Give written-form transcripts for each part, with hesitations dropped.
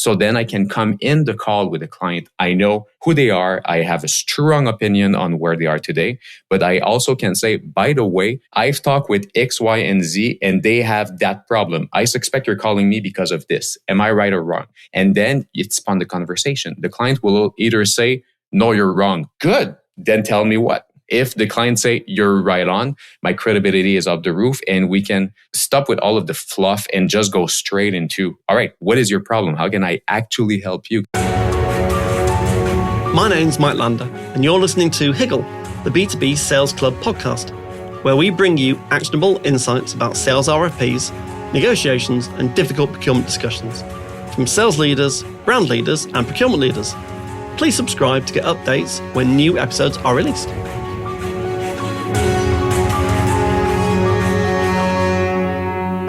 So then I can come in the call with the client. I know who they are. I have a strong opinion on where they are today, but I also can say, by the way, I've talked with X, Y, and Z, and they have that problem. I suspect you're calling me because of this. Am I right or wrong? And then it spun the conversation. The client will either say, no, you're wrong. Good. Then tell me what. If the client say, you're right on, my credibility is up the roof, and we can stop with all of the fluff and just go straight into, all right, what is your problem? How can I actually help you? My name's Mike Lander, and you're listening to Higgle, the B2B Sales Club podcast, where we bring you actionable insights about sales RFPs, negotiations, and difficult procurement discussions from sales leaders, brand leaders, and procurement leaders. Please subscribe to get updates when new episodes are released.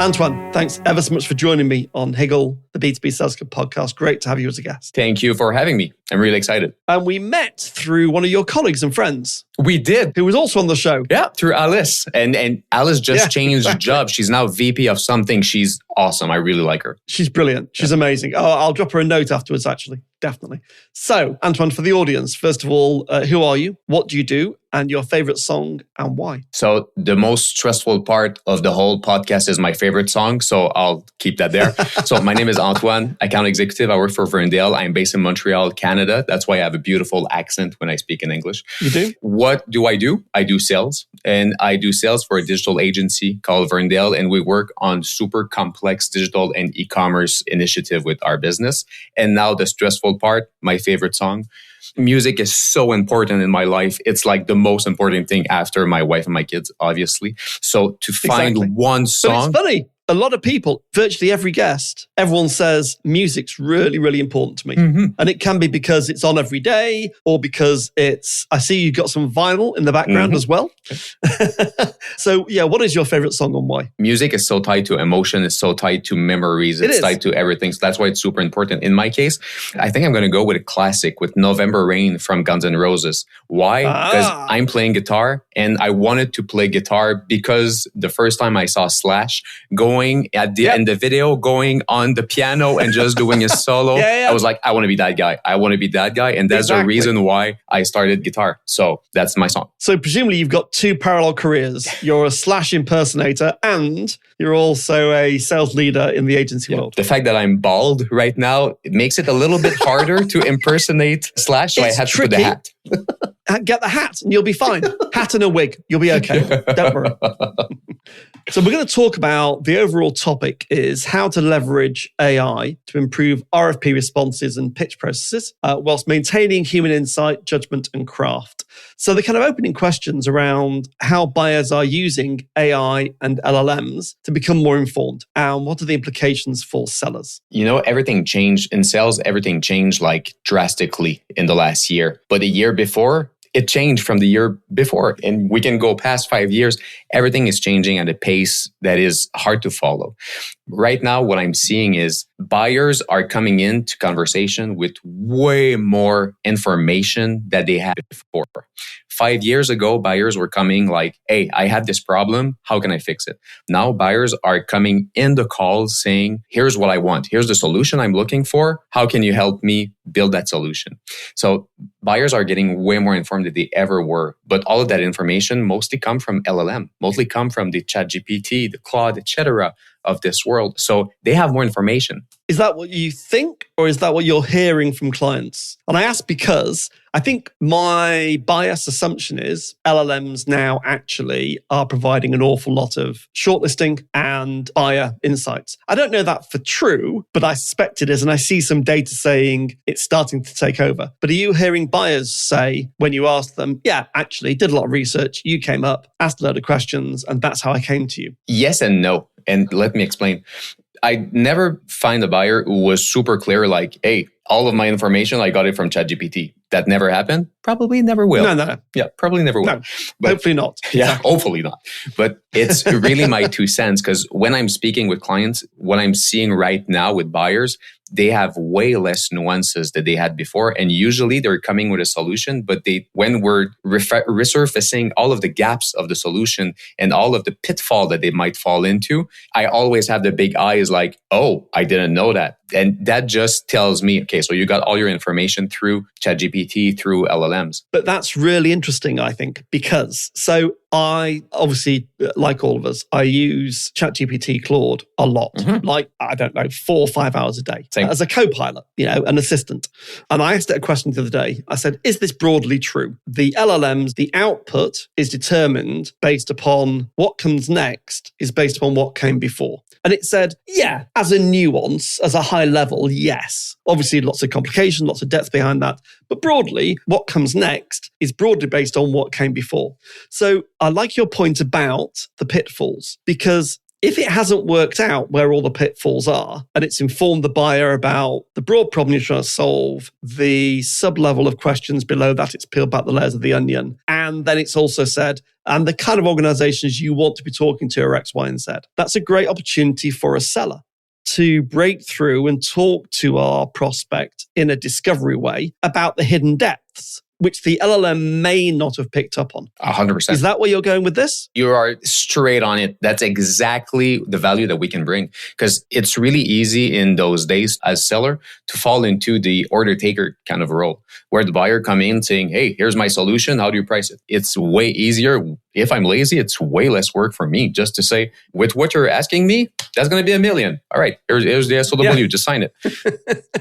Antoine, thanks ever so much for joining me on Higgle, the B2B Sales Club podcast. Great to have you as a guest. Thank you for having me. I'm really excited. And we met through one of your colleagues and friends. We did. Who was also on the show. Yeah, through Alice. And Alice just changed jobs. She's now VP of something. She's awesome. I really like her. She's brilliant. She's amazing. Oh, I'll drop her a note afterwards, actually. Definitely. So, Antoine, for the audience, first of all, who are you? What do you do? And your favorite song and why? So the most stressful part of the whole podcast is my favorite song. So I'll keep that there. So my name is Antoine, account executive. I work for Verndale. I'm based in Montreal, Canada. That's why I have a beautiful accent when I speak in English. You do? What do? I do sales, and I do sales for a digital agency called Verndale. And we work on super complex digital and e-commerce initiative with our business. And now the stressful part, my favorite song. Music is so important in my life. It's like the most important thing after my wife and my kids, obviously. So to find one song. But it's funny. A lot of people, virtually every guest, everyone says music's really, really important to me. Mm-hmm. And it can be because it's on every day or because I see you've got some vinyl in the background as well. So yeah, what is your favorite song and why? Music is so tied to emotion. It's so tied to memories. It's tied to everything. So that's why it's super important. In my case, I think I'm going to go with a classic with November Rain from Guns N' Roses. Why? Because I'm playing guitar and I wanted to play guitar because the first time I saw Slash going at the end of the video, going on the piano and just doing a solo. I was like, I want to be that guy. I want to be that guy. And that's the reason why I started guitar. So that's my song. So presumably you've got two parallel careers. You're a Slash impersonator and you're also a sales leader in the agency world. The fact that I'm bald right now, it makes it a little bit harder to impersonate Slash. So I had to put the hat. Get the hat and you'll be fine. Hat and a wig. You'll be okay. Don't worry. So we're going to talk about the overall topic is how to leverage AI to improve RFP responses and pitch processes whilst maintaining human insight, judgment, and craft. So the kind of opening questions around how buyers are using AI and LLMs to become more informed and what are the implications for sellers? You know, everything changed in sales. Everything changed like drastically in the last year. But a year before, it changed from the year before, and we can go past 5 years. Everything is changing at a pace that is hard to follow. Right now, what I'm seeing is buyers are coming into conversation with way more information that they had before. 5 years ago, buyers were coming like, hey, I have this problem. How can I fix it? Now buyers are coming in the call saying, here's what I want. Here's the solution I'm looking for. How can you help me build that solution? So buyers are getting way more informed than they ever were. But all of that information mostly come from LLM, mostly come from the ChatGPT, the Claude, etc. of this world. So they have more information. Is that what you think, or is that what you're hearing from clients? And I ask because I think my bias assumption is LLMs now actually are providing an awful lot of shortlisting and buyer insights. I don't know that for true, but I suspect it is. And I see some data saying it's starting to take over. But are you hearing buyers say, when you ask them, yeah, actually did a lot of research, you came up, asked a load of questions, and that's how I came to you? Yes and no. And let me explain. I never find a buyer who was super clear, like, hey, all of my information, I got it from ChatGPT. That never happened. Probably never will. No. Yeah, probably never will. No, but hopefully not. Yeah, hopefully not. But it's really my 2 cents, because when I'm speaking with clients, what I'm seeing right now with buyers, they have way less nuances than they had before. And usually they're coming with a solution, but when we're resurfacing all of the gaps of the solution and all of the pitfall that they might fall into, I always have the big eyes like, oh, I didn't know that. And that just tells me, okay, so you got all your information through ChatGPT, through LLMs. But that's really interesting, I think, because so I obviously, like all of us, I use ChatGPT Claude a lot. Like, I don't know, 4 or 5 hours a day. Same. As a co-pilot, an assistant. And I asked it a question the other day. I said, is this broadly true? The LLMs, the output is determined based upon what comes next is based upon what came before. And it said, yeah, as a nuance, as a high level, yes. Obviously, lots of complication, lots of depth behind that. But broadly, what comes next is broadly based on what came before. So I like your point about the pitfalls, because if it hasn't worked out where all the pitfalls are, and it's informed the buyer about the broad problem you're trying to solve, the sub-level of questions below that, it's peeled back the layers of the onion, and then it's also said, and the kind of organizations you want to be talking to are X, Y, and Z. That's a great opportunity for a seller to break through and talk to our prospect in a discovery way about the hidden depths, which the LLM may not have picked up on. 100%. Is that where you're going with this? You are straight on it. That's exactly the value that we can bring. Because it's really easy in those days as seller to fall into the order taker kind of role, where the buyer come in saying, hey, here's my solution. How do you price it? It's way easier. If I'm lazy, it's way less work for me just to say, with what you're asking me, that's going to be $1 million. All right, here's the SOW, just sign it.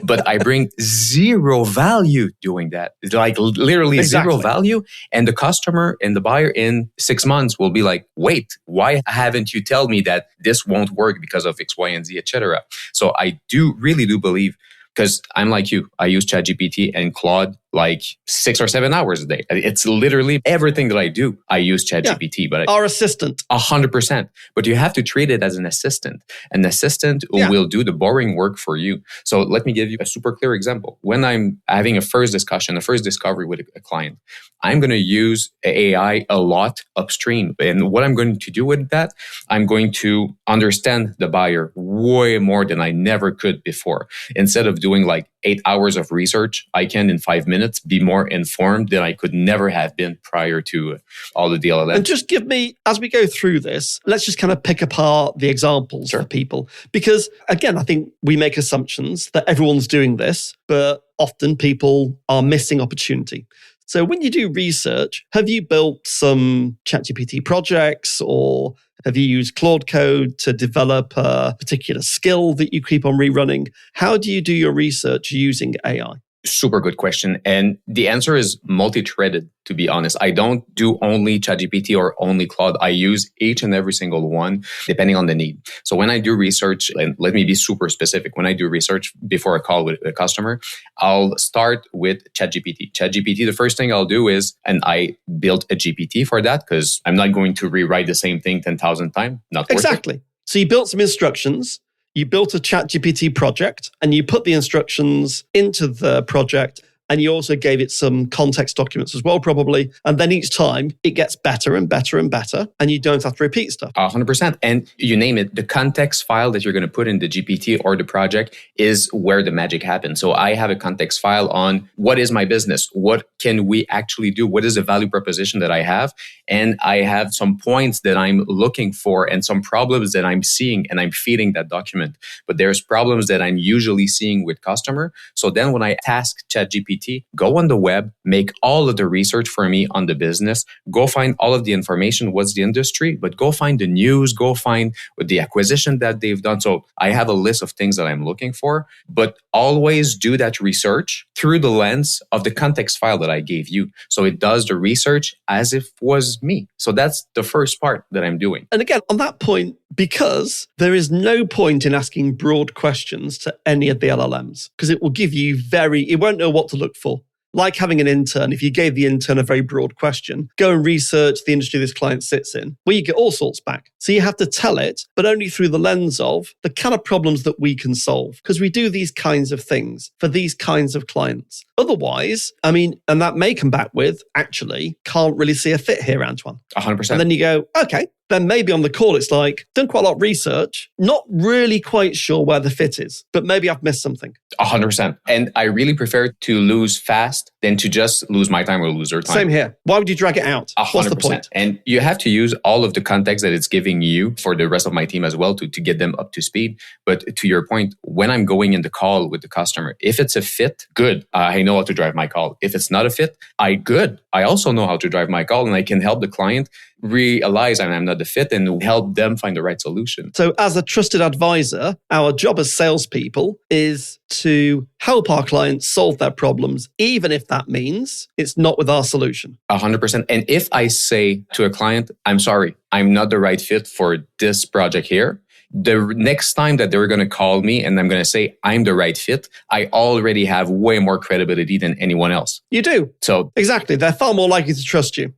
But I bring zero value doing that. It's like literally zero value. And the customer and the buyer in 6 months will be like, wait, why haven't you tell me that this won't work because of X, Y, and Z, etc. So I really do believe, because I'm like you, I use ChatGPT and Claude like 6 or 7 hours a day. It's literally everything that I do. I use ChatGPT, but our assistant. 100%. But you have to treat it as an assistant. An assistant will do the boring work for you. So let me give you a super clear example. When I'm having a first discussion, a first discovery with a client, I'm going to use AI a lot upstream. And what I'm going to do with that, I'm going to understand the buyer way more than I never could before. Instead of doing like 8 hours of research, I can in 5 minutes be more informed than I could never have been prior to all the DLLM. And just give me, as we go through this, let's just kind of pick apart the examples for people. Because again, I think we make assumptions that everyone's doing this, but often people are missing opportunity. So when you do research, have you built some ChatGPT projects, or have you used Claude Code to develop a particular skill that you keep on rerunning? How do you do your research using AI? Super good question. And the answer is multi-threaded, to be honest. I don't do only ChatGPT or only Claude. I use each and every single one, depending on the need. So when I do research, and let me be super specific, when I do research before a call with a customer, I'll start with ChatGPT. ChatGPT, the first thing I'll do is, and I built a GPT for that, because I'm not going to rewrite the same thing 10,000 times. Not worth Exactly. So you built some instructions. You built a ChatGPT project and you put the instructions into the project, and you also gave it some context documents as well, probably. And then each time it gets better and better and better, and you don't have to repeat stuff. 100%. And you name it, the context file that you're going to put in the GPT or the project is where the magic happens. So I have a context file on what is my business? What can we actually do? What is the value proposition that I have? And I have some points that I'm looking for and some problems that I'm seeing, and I'm feeding that document. But there's problems that I'm usually seeing with customer. So then when I task ChatGPT, go on the web, make all of the research for me on the business, go find all of the information, what's the industry, but go find the news, go find the acquisition that they've done. So I have a list of things that I'm looking for, but always do that research through the lens of the context file that I gave you. So it does the research as if it was me. So that's the first part that I'm doing. And again, on that point, because there is no point in asking broad questions to any of the LLMs, because it will give you it won't know what to look for. Like having an intern, if you gave the intern a very broad question, go and research the industry this client sits in, well, you get all sorts back. So you have to tell it, but only through the lens of the kind of problems that we can solve, because we do these kinds of things for these kinds of clients. Otherwise, and that may come back with, actually, can't really see a fit here, Antoine. 100%. And then you go, okay, then maybe on the call, it's like, done quite a lot of research, not really quite sure where the fit is, but maybe I've missed something. 100%. And I really prefer to lose fast than to just lose my time or lose their time. Same here. Why would you drag it out? 100%. What's the point? And you have to use all of the context that it's giving you for the rest of my team as well to get them up to speed. But to your point, when I'm going in the call with the customer, if it's a fit, good. I know how to drive my call. If it's not a fit, good. I also know how to drive my call, and I can help the client realize I'm not the fit and help them find the right solution. So as a trusted advisor, our job as salespeople is to help our clients solve their problems, even if that means it's not with our solution. 100%. And if I say to a client, I'm sorry, I'm not the right fit for this project here, the next time that they're going to call me and I'm going to say I'm the right fit, I already have way more credibility than anyone else. You do. So exactly. They're far more likely to trust you.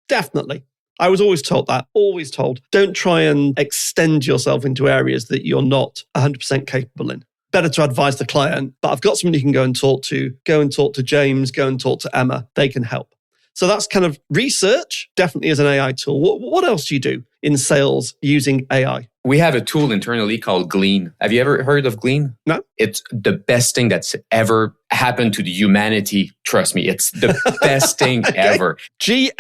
Definitely. I was always told that, always told. Don't try and extend yourself into areas that you're not 100% capable in. Better to advise the client, but I've got someone you can go and talk to. Go and talk to James, go and talk to Emma. They can help. So that's kind of research, definitely as an AI tool. What else do you do in sales using AI? We have a tool internally called Glean. Have you ever heard of Glean? No. It's the best thing that's ever happened to the humanity. Trust me, it's the best thing ever. Glean.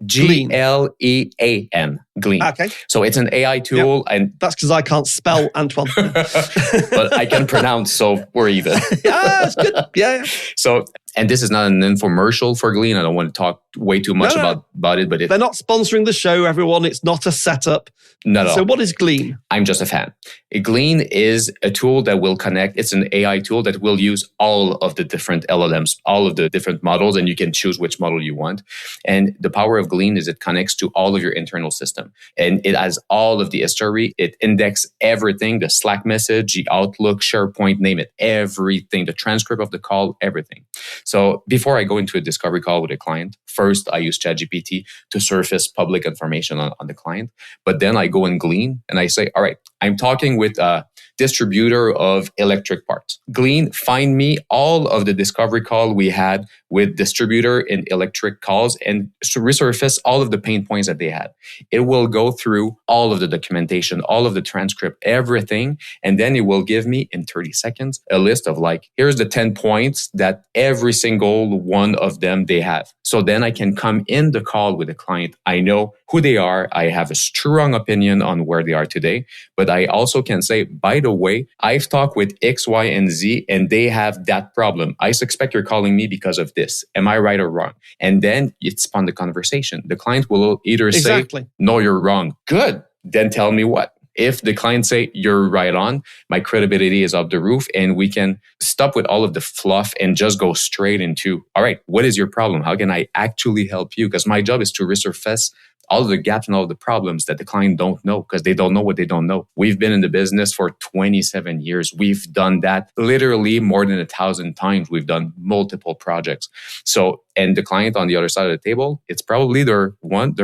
Glean. Glean. Okay. So it's an AI tool. Yep. And that's because I can't spell Antoine. But I can pronounce, so we're even. Yeah, that's good. Yeah. So, and this is not an infomercial for Glean. I don't want to talk way too much about it, but they're not sponsoring the show, everyone. It's not a setup. No. So what is Glean? I'm just a fan. Glean is a tool that will connect. It's an AI tool that will use all of the different LLMs, all of the different models, and you can choose which model you want. And the power of Glean is it connects to all of your internal system. And it has all of the history. It indexes everything, the Slack message, the Outlook, SharePoint, name it, everything, the transcript of the call, everything. So before I go into a discovery call with a client, first I use ChatGPT to surface public information on the client. But then I go and Glean and I say, all right, I'm talking with a distributor of electric parts. Glean, find me all of the discovery call we had with distributor and electric calls and resurface all of the pain points that they had. It will go through all of the documentation, all of the transcript, everything. And then it will give me in 30 seconds a list of like, here's the 10 points that every single one of them they have. So then I can come in the call with the client. I know who they are. I have a strong opinion on where they are today, but I also can say, by the way, I've talked with X, Y, and Z, and they have that problem. I suspect you're calling me because of this. Am I right or wrong? And then it's spun the conversation. The client will either say, no, you're wrong. Good. Then tell me what. If the client say you're right on, my credibility is up the roof and we can stop with all of the fluff and just go straight into, all right, what is your problem? How can I actually help you? Because my job is to resurface all of the gaps and all of the problems that the client don't know because they don't know what they don't know. We've been in the business for 27 years. We've done that literally more than 1,000 times. We've done multiple projects. So, and the client on the other side of the table, it's probably their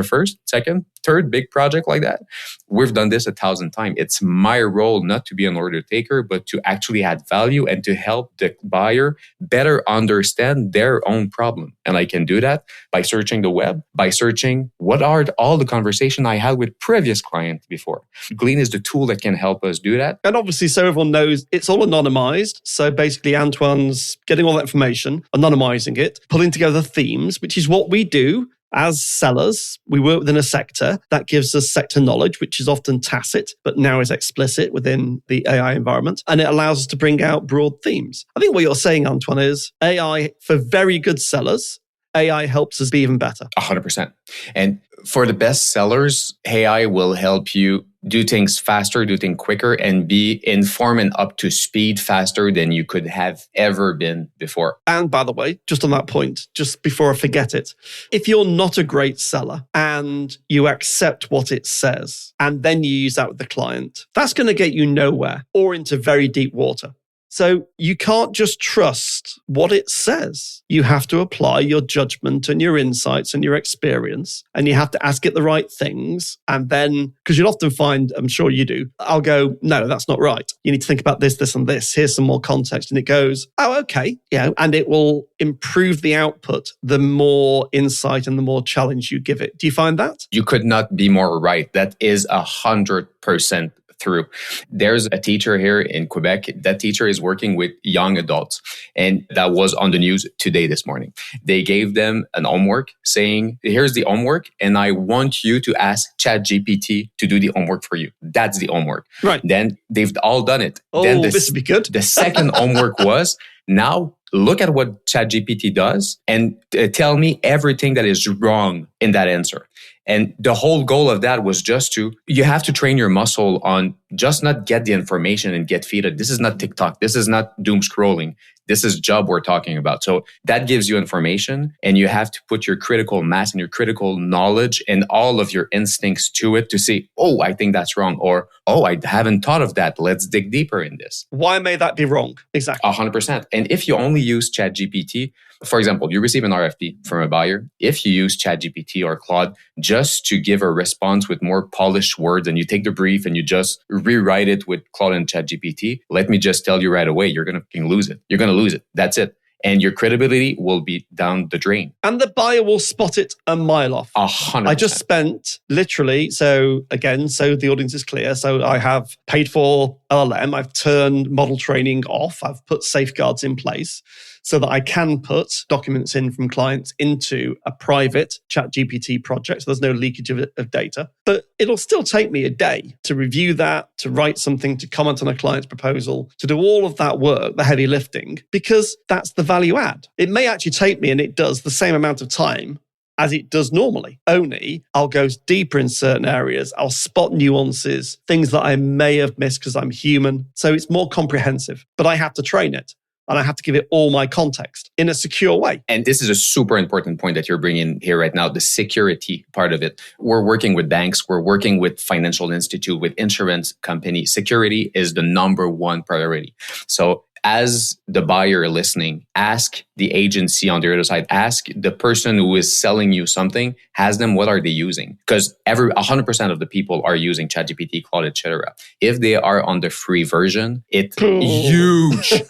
first, second, third big project like that. We've done this 1,000 times. It's my role not to be an order taker, but to actually add value and to help the buyer better understand their own problem. And I can do that by searching the web, by searching what are all the conversation I had with previous clients before. Glean is the tool that can help us do that. And obviously, so everyone knows it's all anonymized. So basically, Antoine's getting all that information, anonymizing it, pulling together themes, which is what we do. As sellers, we work within a sector that gives us sector knowledge, which is often tacit, but now is explicit within the AI environment. And it allows us to bring out broad themes. I think what you're saying, Antoine, is AI for very good sellers, AI helps us be even better. 100%. And for the best sellers, AI will help you do things faster, do things quicker, and be informed and up to speed faster than you could have ever been before. And by the way, just on that point, just before I forget it, if you're not a great seller and you accept what it says, and then you use that with the client, that's going to get you nowhere or into very deep water. So you can't just trust what it says. You have to apply your judgment and your insights and your experience, and you have to ask it the right things. And then, because you'll often find, I'm sure you do, I'll go, no, that's not right. You need to think about this, this, and this. Here's some more context. And it goes, oh, okay. Yeah. And it will improve the output the more insight and the more challenge you give it. Do you find that? You could not be more right. That is 100% through. There's a teacher here in Quebec. That teacher is working with young adults. And that was on the news today, this morning. They gave them an homework saying, here's the homework, and I want you to ask ChatGPT to do the homework for you. That's the homework. Right. Then they've all done it. Oh, then this would be good. The second homework was, now look at what ChatGPT does and tell me everything that is wrong in that answer. And the whole goal of that was just you have to train your muscle on just not get the information and get feeded. This is not TikTok. This is not doom scrolling. This is job we're talking about. So that gives you information, and you have to put your critical mass and your critical knowledge and all of your instincts to it to say, oh, I think that's wrong. Or, oh, I haven't thought of that. Let's dig deeper in this. Why may that be wrong? Exactly. 100%. And if you only use ChatGPT, for example, you receive an RFP from a buyer. If you use ChatGPT or Claude just to give a response with more polished words, and you take the brief and you just rewrite it with Claude and ChatGPT, let me just tell you right away, you're going to lose it. You're going to lose it. That's it. And your credibility will be down the drain. And the buyer will spot it a mile off. 100%. I just spent literally, so the audience is clear. So I have paid for LLM. I've turned model training off. I've put safeguards in place so that I can put documents in from clients into a private ChatGPT project. So there's no leakage of data. But it'll still take me a day to review that, to write something, to comment on a client's proposal, to do all of that work, the heavy lifting, because that's the value add. It may actually take me, and it does, the same amount of time as it does normally. Only I'll go deeper in certain areas. I'll spot nuances, things that I may have missed because I'm human. So it's more comprehensive, but I have to train it. And I have to give it all my context in a secure way. And this is a super important point that you're bringing here right now, the security part of it. We're working with banks. We're working with financial institute, with insurance companies. Security is the number one priority. So as the buyer listening, ask the agency on the other side, ask the person who is selling you something, ask them what are they using? Because 100% of the people are using ChatGPT, Claude, etc. If they are on the free version, it's huge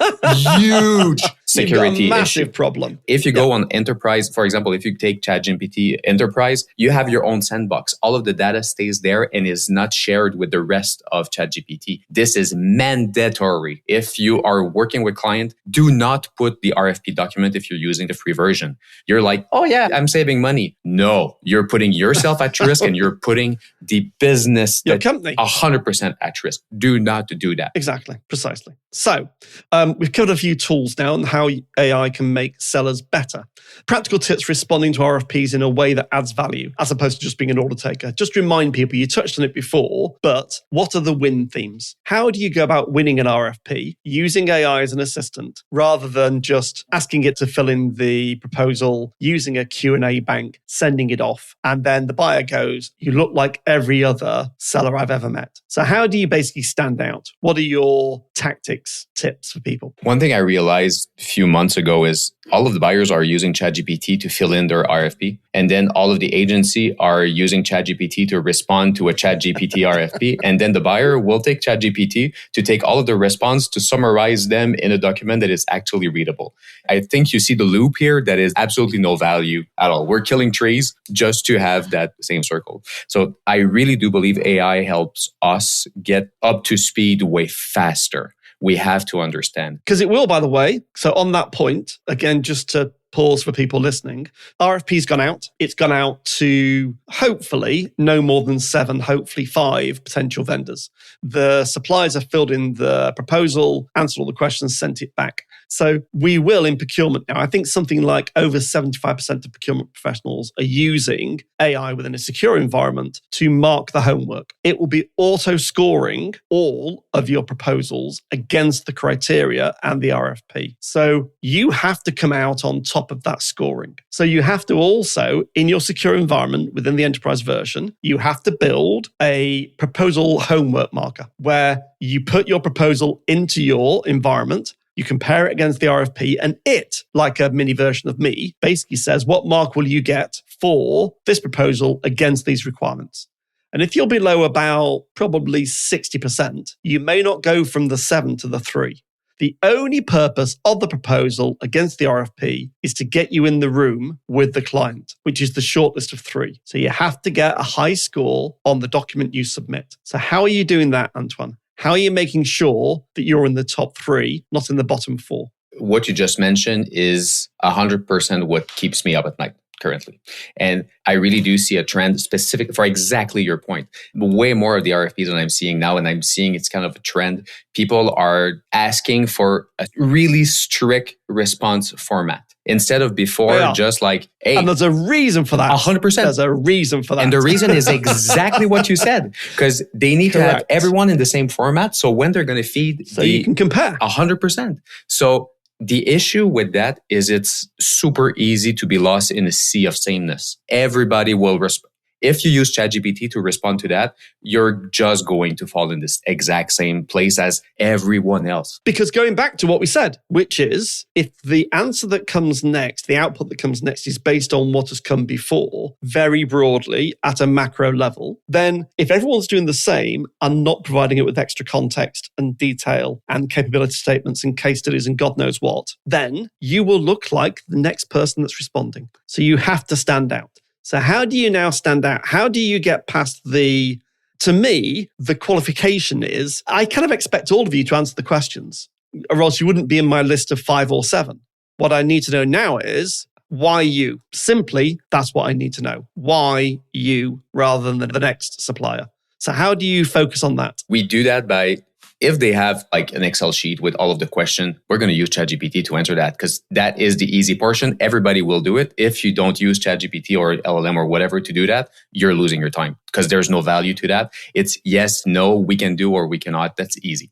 security massive issue. Problem. If you go on enterprise, for example, if you take ChatGPT enterprise, you have your own sandbox. All of the data stays there and is not shared with the rest of ChatGPT. This is mandatory. If you are working with client, do not put the RFP document if you're using the free version. You're like, oh yeah, I'm saving money. No, you're putting yourself at risk and you're putting the business, your company, 100% at risk. Do not do that. Exactly, precisely. So we've covered a few tools now on how AI can make sellers better. Practical tips for responding to RFPs in a way that adds value, as opposed to just being an order taker. Just remind people, you touched on it before, but what are the win themes? How do you go about winning an RFP using AI as an assistant, rather than just asking it to fill in the proposal, using a Q&A bank, sending it off, and then the buyer goes, you look like every other seller I've ever met. So how do you basically stand out? What are your tactics, tips for people? One thing I realized a few months ago is all of the buyers are using ChatGPT to fill in their RFP. And then all of the agency are using ChatGPT to respond to a ChatGPT RFP. And then the buyer will take ChatGPT to take all of the response to summarize them in a document that is actually readable. I think you see the loop here that is absolutely no value at all. We're killing trees just to have that same circle. So I really do believe AI helps us get up to speed way faster. We have to understand. Because it will, by the way. So on that point, again, just to pause for people listening, RFP's gone out. It's gone out to hopefully no more than 7, hopefully 5 potential vendors. The suppliers have filled in the proposal, answered all the questions, sent it back. So we will in procurement now. I think something like over 75% of procurement professionals are using AI within a secure environment to mark the homework. It will be auto-scoring all of your proposals against the criteria and the RFP. So you have to come out on top of that scoring. So you have to also, in your secure environment within the enterprise version, you have to build a proposal homework marker where you put your proposal into your environment. You compare it against the RFP, and it, like a mini version of me, basically says, what mark will you get for this proposal against these requirements? And if you're below about probably 60%, you may not go from the 7 to the 3. The only purpose of the proposal against the RFP is to get you in the room with the client, which is the shortlist of 3. So you have to get a high score on the document you submit. So how are you doing that, Antoine? How are you making sure that you're in the top 3, not in the bottom 4? What you just mentioned is 100% what keeps me up at night currently. And I really do see a trend specific for exactly your point. Way more of the RFPs that I'm seeing now, and I'm seeing it's kind of a trend. People are asking for a really strict response format. Instead of before, just like, hey. And there's a reason for that. 100%. There's a reason for that. And the reason is exactly what you said. Because they need to have everyone in the same format. So when they're going to feed so you can compare. 100%. So the issue with that is it's super easy to be lost in a sea of sameness. Everybody will respond. If you use ChatGPT to respond to that, you're just going to fall in this exact same place as everyone else. Because going back to what we said, which is if the answer that comes next, the output that comes next is based on what has come before, very broadly at a macro level, then if everyone's doing the same and not providing it with extra context and detail and capability statements and case studies and God knows what, then you will look like the next person that's responding. So you have to stand out. So how do you now stand out? How do you get past to me, the qualification is, I kind of expect all of you to answer the questions, or else you wouldn't be in my list of 5 or 7. What I need to know now is, why you? Simply, that's what I need to know. Why you rather than the next supplier? So how do you focus on that? We do that by, if they have like an Excel sheet with all of the questions, we're going to use ChatGPT to answer that because that is the easy portion. Everybody will do it. If you don't use ChatGPT or LLM or whatever to do that, you're losing your time because there's no value to that. It's yes, no, we can do or we cannot. That's easy.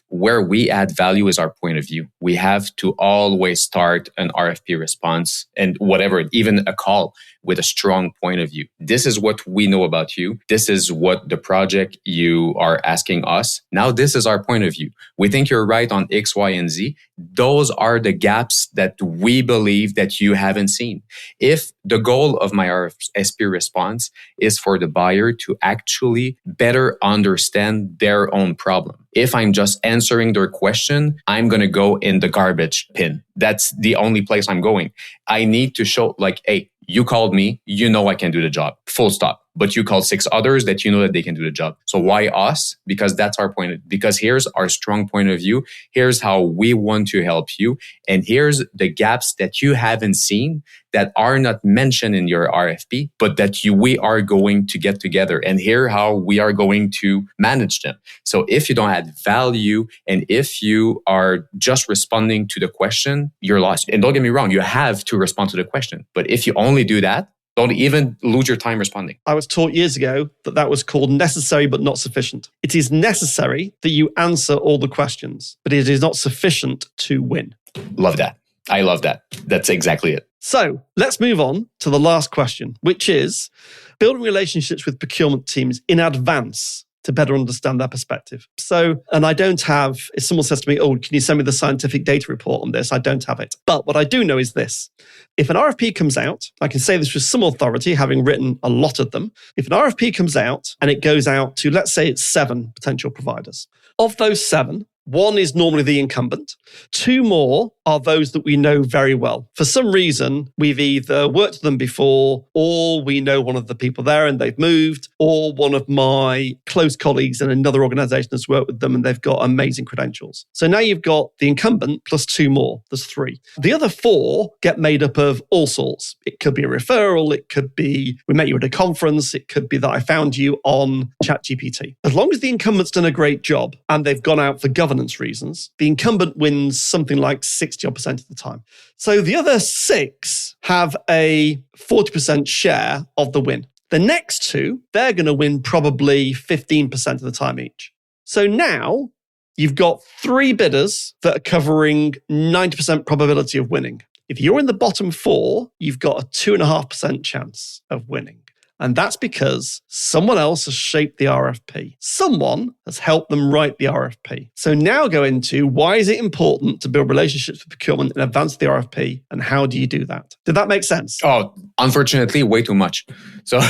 Where we add value is our point of view. We have to always start an RFP response and whatever, even a call with a strong point of view. This is what we know about you. This is what the project you are asking us. Now, this is our point of view. We think you're right on X, Y, and Z. Those are the gaps that we believe that you haven't seen. If the goal of my RFP response is for the buyer to actually better understand their own problem. If I'm just answering their question, I'm going to go in the garbage bin. That's the only place I'm going. I need to show like, hey, you called me, you know I can do the job, full stop. But you called 6 others that you know that they can do the job. So why us? Because that's our point. Because here's our strong point of view. Here's how we want to help you. And here's the gaps that you haven't seen that are not mentioned in your RFP, but that we are going to get together. And here how we are going to manage them. So if you don't add value and if you are just responding to the question, you're lost. And don't get me wrong, you have to respond to the question. But if you only do that, don't even lose your time responding. I was taught years ago that was called necessary but not sufficient. It is necessary that you answer all the questions, but it is not sufficient to win. Love that. I love that. That's exactly it. So let's move on to the last question, which is building relationships with procurement teams in advance to better understand their perspective. So, and I don't have, if someone says to me, oh, can you send me the scientific data report on this? I don't have it. But what I do know is this. If an RFP comes out, I can say this with some authority, having written a lot of them. If an RFP comes out and it goes out to, let's say it's 7 potential providers. Of those 7, 1 is normally the incumbent. 2 more are those that we know very well. For some reason, we've either worked with them before, or we know one of the people there and they've moved, or one of my close colleagues in another organization has worked with them and they've got amazing credentials. So now you've got the incumbent plus 2 more. There's 3. The other 4 get made up of all sorts. It could be a referral. It could be we met you at a conference. It could be that I found you on ChatGPT. As long as the incumbent's done a great job and they've gone out for governance reasons, the incumbent wins something like 60% of the time. So the other 6 have a 40% share of the win. The next 2, they're going to win probably 15% of the time each. So now you've got 3 bidders that are covering 90% probability of winning. If you're in the bottom 4, you've got a 2.5% chance of winning. And that's because someone else has shaped the RFP. Someone has helped them write the RFP. So now go into why is it important to build relationships with procurement in advance of the RFP, and how do you do that? Did that make sense? Oh, unfortunately, way too much. So,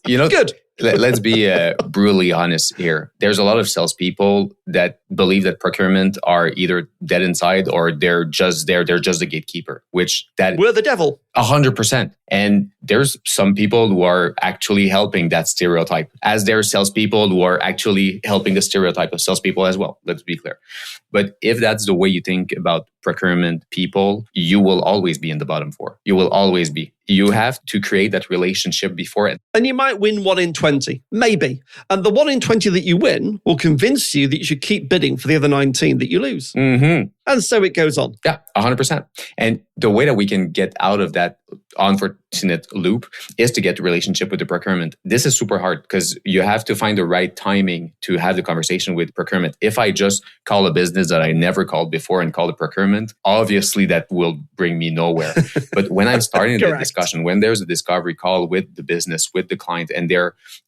Good. Let's be brutally honest here. There's a lot of salespeople that believe that procurement are either dead inside or they're just there. They're just the gatekeeper, we're the devil. 100%. And there's some people who are actually helping that stereotype, as there are salespeople who are actually helping the stereotype of salespeople as well. Let's be clear. But if that's the way you think about procurement people, you will always be in the bottom four. You will always be. You have to create that relationship before it. And you might win 1 in 20, maybe. And the 1 in 20 that you win will convince you that you should keep bidding for the other 19 that you lose. Mm-hmm. And so it goes on. Yeah, 100%. And the way that we can get out of that unfortunate loop is to get the relationship with the procurement. This is super hard because you have to find the right timing to have the conversation with procurement. If I just call a business that I never called before and call it procurement, obviously that will bring me nowhere. But when I'm starting the discussion, when there's a discovery call with the business, with the client, and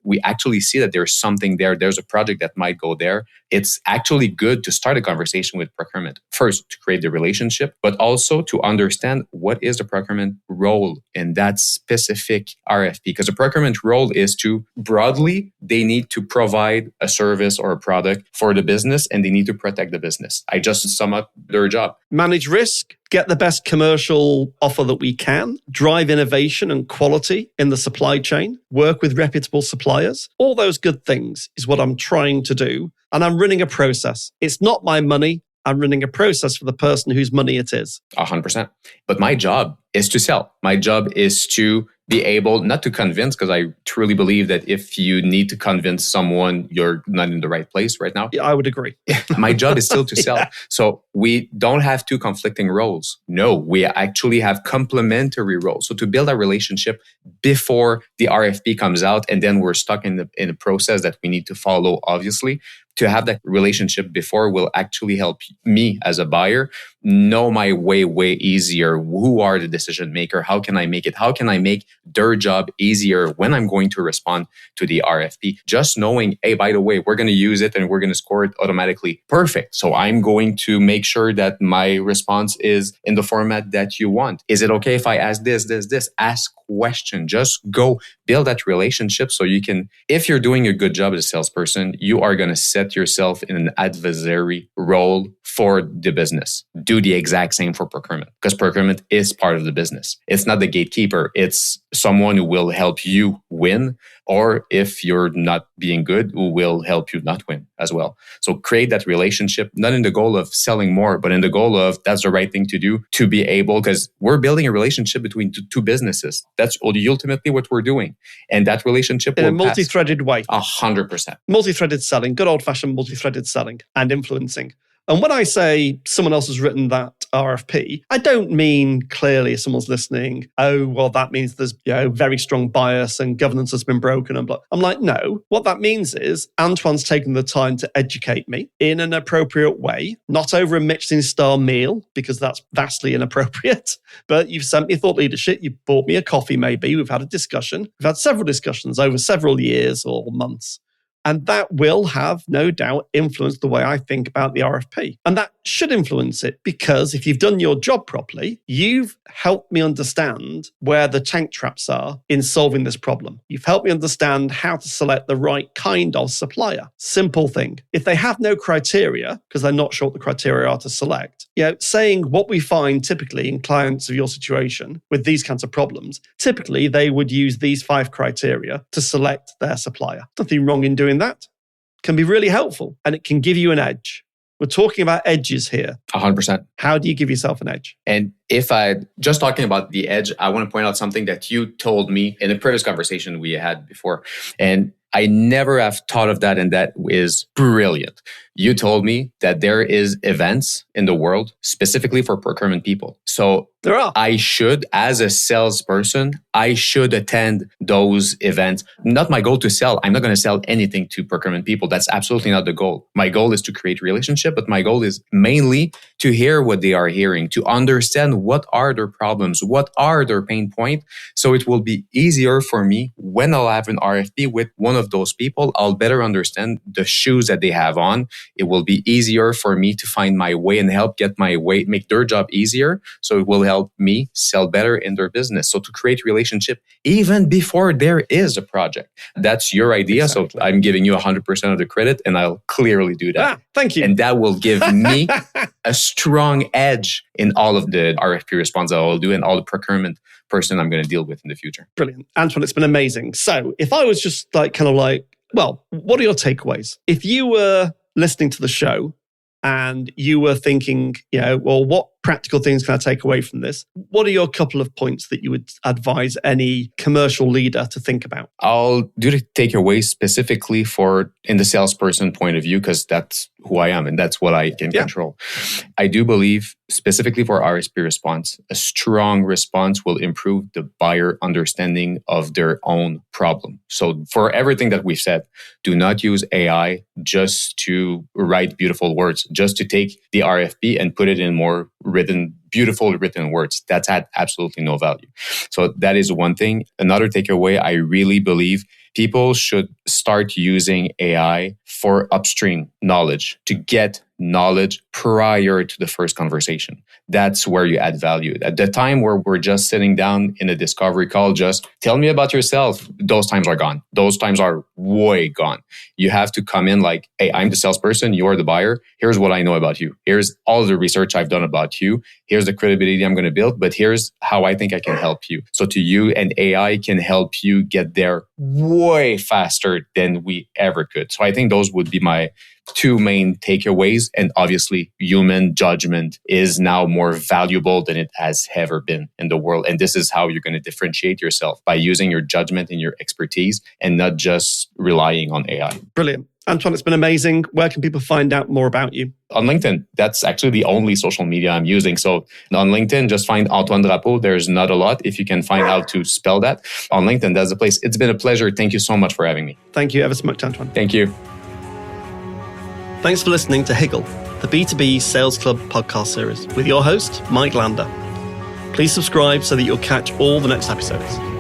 we actually see that there's something there, there's a project that might go there, it's actually good to start a conversation with procurement. First, to create the relationship, but also to understand what is the procurement role in that specific RFP. Because the procurement role is to, broadly, they need to provide a service or a product for the business and they need to protect the business. I just sum up their job. Manage risk, get the best commercial offer that we can, drive innovation and quality in the supply chain, work with reputable suppliers. All those good things is what I'm trying to do. And I'm running a process. It's not my money. I'm running a process for the person whose money it is. 100%. But my job is to sell. My job is to be able, not to convince, because I truly believe that if you need to convince someone, you're not in the right place right now. Yeah, I would agree. My job is still to sell. Yeah. So we don't have two conflicting roles. No, we actually have complementary roles. So to build a relationship before the RFP comes out, and then we're stuck in the process that we need to follow, obviously, to have that relationship before will actually help me as a buyer know my way easier. Who are the decision maker? How can I make it? How can I make their job easier when I'm going to respond to the RFP? Just knowing, hey, by the way, we're going to use it and we're going to score it automatically. Perfect. So I'm going to make sure that my response is in the format that you want. Is it okay if I ask this? Ask question. Just go build that relationship so you can, if you're doing a good job as a salesperson, you are going to set yourself in an adversary role for the business. Do the exact same for procurement, because procurement is part of the business. It's not the gatekeeper. It's someone who will help you win, or if you're not being good, who will help you not win as well. So create that relationship, not in the goal of selling more, but in the goal of that's the right thing to do to be able, because we're building a relationship between two businesses. That's ultimately what we're doing. And that relationship in a multi-threaded way. 100%. Multi-threaded selling, good old-fashioned multi-threaded selling and influencing. And when I say someone else has written that RFP, I don't mean clearly if someone's listening, oh, well, that means there's very strong bias and governance has been broken. And blah. I'm like, no, what that means is Antoine's taken the time to educate me in an appropriate way, not over a Michelin-star meal, because that's vastly inappropriate. But you've sent me thought leadership, you bought me a coffee maybe, we've had a discussion. We've had several discussions over several years or months. And that will have, no doubt, influenced the way I think about the RFP. And that should influence it because if you've done your job properly, you've helped me understand where the tank traps are in solving this problem. You've helped me understand how to select the right kind of supplier. Simple thing. If they have no criteria, because they're not sure what the criteria are to select, saying what we find typically in clients of your situation with these kinds of problems, typically they would use these 5 criteria to select their supplier. Nothing wrong in doing that. Can be really helpful and it can give you an edge. We're talking about edges here. 100%. How do you give yourself an edge? And if just talking about the edge, I want to point out something that you told me in a previous conversation we had before. And I never have thought of that, and that is brilliant. You told me that there is events in the world specifically for procurement people. So there are. I should, as a salesperson, I should attend those events. Not my goal to sell. I'm not going to sell anything to procurement people. That's absolutely not the goal. My goal is to create relationship, but my goal is mainly to hear what they are hearing, to understand what are their problems, what are their pain points. So it will be easier for me when I'll have an RFP with one of those people, I'll better understand the shoes that they have on. It will be easier for me to find my way and help get my way, make their job easier. So it will help me sell better in their business. So to create relationship even before there is a project. That's your idea. Exactly. So I'm giving you 100% of the credit, and I'll clearly do that. Thank you. And that will give me a strong edge in all of the RFP response that I will do and all the procurement person I'm going to deal with in the future. Brilliant. Antoine, it's been amazing. So if I was just what are your takeaways? If you were listening to the show and you were thinking, what practical things can I take away from this? What are your couple of points that you would advise any commercial leader to think about? I'll do the takeaways specifically for in the salesperson point of view, because that's who I am and that's what I can control. I do believe specifically for RSP response, a strong response will improve the buyer understanding of their own problem. So for everything that we've said, do not use AI just to write beautiful words, just to take the RFP and put it in more beautiful written words. That's had absolutely no value. So that is one thing. Another takeaway, I really believe people should start using AI for upstream knowledge, to get knowledge prior to the first conversation. That's where you add value. At the time where we're just sitting down in a discovery call, just tell me about yourself, those times are gone. Those times are way gone. You have to come in like, hey, I'm the salesperson, you're the buyer. Here's what I know about you. Here's all the research I've done about you. Here's the credibility I'm going to build, but here's how I think I can help you. So to you, and AI can help you get there way faster than we ever could. So I think those would be my two main takeaways. And obviously, human judgment is now more valuable than it has ever been in the world. And this is how you're going to differentiate yourself, by using your judgment and your expertise and not just relying on AI. Brilliant. Antoine, it's been amazing. Where can people find out more about you? On LinkedIn. That's actually the only social media I'm using. So on LinkedIn, just find Antoine Drapeau. There's not a lot. If you can find how to spell that on LinkedIn, that's the place. It's been a pleasure. Thank you so much for having me. Thank you ever so much, Antoine. Thank you. Thanks for listening to Higgle, the B2B Sales Club podcast series with your host, Mike Lander. Please subscribe so that you'll catch all the next episodes.